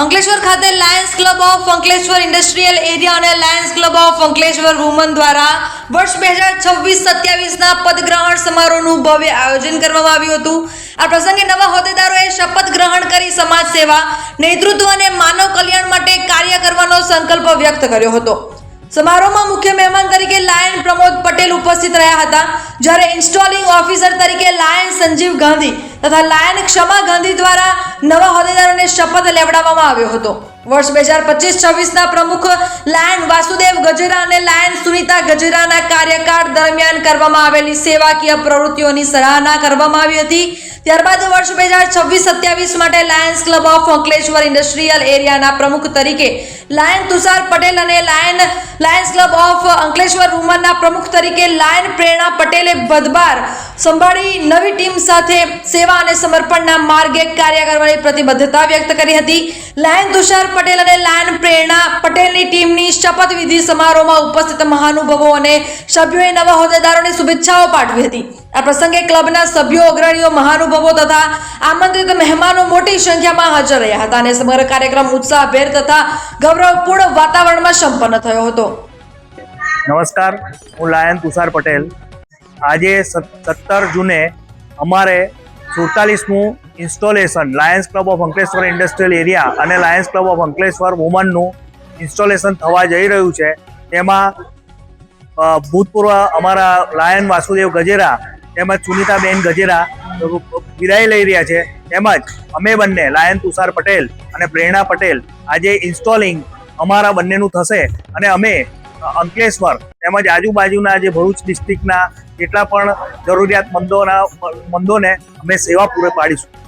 અંકલેશ્વર ખાતે lions club of Ankleshwar industrial area અને lions club of Ankleshwar women દ્વારા વર્ષ 2026-27ના પદગ્રહણ સમારોહનું ભવ્ય આયોજન કરવામાં આવ્યું હતું। આ પ્રસંગે નવા હોદ્દેદારોએ શપથ ગ્રહણ કરી સમાજ સેવા, નેતૃત્વ અને માનવ કલ્યાણ માટે કાર્ય કરવાનો સંકલ્પ વ્યક્ત કર્યો હતો। समारोह मुख्य मेहमान तरीके लायन प्रमोद पटेल उपस्थित रहा था, જ્યારે ઇન્સ્ટોલિંગ ઓફિસર તરીકે લાયન સંજીવ ગાંધી તથા લાયન ક્ષમા ગાંધી દ્વારા નવા હોદ્દેદારોને શપથ લેવડાવવામાં આવ્યો હતો। વર્ષ 2025-26ના પ્રમુખ લાયન વાસુદેવ ગજેરા અને લાયન સુનીતા ગજેરાના કાર્યકાળ દરમિયાન કરવામાં આવેલી સેવાકીય પ્રવૃત્તિઓની સરાહના કરવામાં આવી હતી। ત્યારબાદ વર્ષ 2026-27 માટે lions club of Ankleshwar industrial એરિયાના પ્રમુખ તરીકે લાયન તુષાર પટેલ અને લાયન્સ ક્લબ ઓફ અંકલેશ્વર વુમનના પ્રમુખ તરીકે લાયન પ્રેરણા પટેલે પદભાર સંભાળી નવી ટીમ સાથે સેવા અને સમર્પણના માર્ગે કાર્ય કરવાની પ્રતિબદ્ધતા વ્યક્ત કરી હતી। લાયન તુષાર પટેલ અને લાયન પ્રેરણા પટેલની ટીમની શપથવિધિ સમારોહમાં ઉપસ્થિત મહાનુભાવો અને સભ્યોએ નવા હોદ્દેદારોને શુભેચ્છાઓ પાઠવી હતી। આ પ્રસંગે ક્લબના સભ્યો, અગ્રણીઓ, મહાનુભાવો તથા આમંત્રિત મહેમાનો મોટી સંખ્યામાં હાજર રહ્યા હતા અને સમગ્ર કાર્યક્રમ ઉત્સાહભેર તથા ગૌરવપૂર્ણ વાતાવરણમાં સંપન્ન થયો હતો। નમસ્કાર, હું લાયન તુષાર પટેલ। આજે 17 જૂને અમારે 47મું installation lions club of Ankleshwar industrial area અને લાયન્સ ક્લબ ઓફ અંકલેશ્વર વુમનનું ઇન્સ્ટોલેશન થવા જઈ રહ્યું છે। તેમાં ભૂતપૂર્વ અમારા લાયન વાસુદેવ ગજેરા તેમજ સુનીતાબેન ગજેરા વિદાય લઈ રહ્યા છે, તેમજ અમે બંને લાયન તુષાર પટેલ અને પ્રેરણા પટેલ આજે ઇન્સ્ટોલિંગ અમારા બંનેનું થશે અને અમે અંકલેશ્વર તેમજ આજુબાજુના જે ભરૂચ ડિસ્ટ્રિક્ટના જેટલા પણ જરૂરિયાતમંદોને અમે સેવા પૂરી પાડીશું।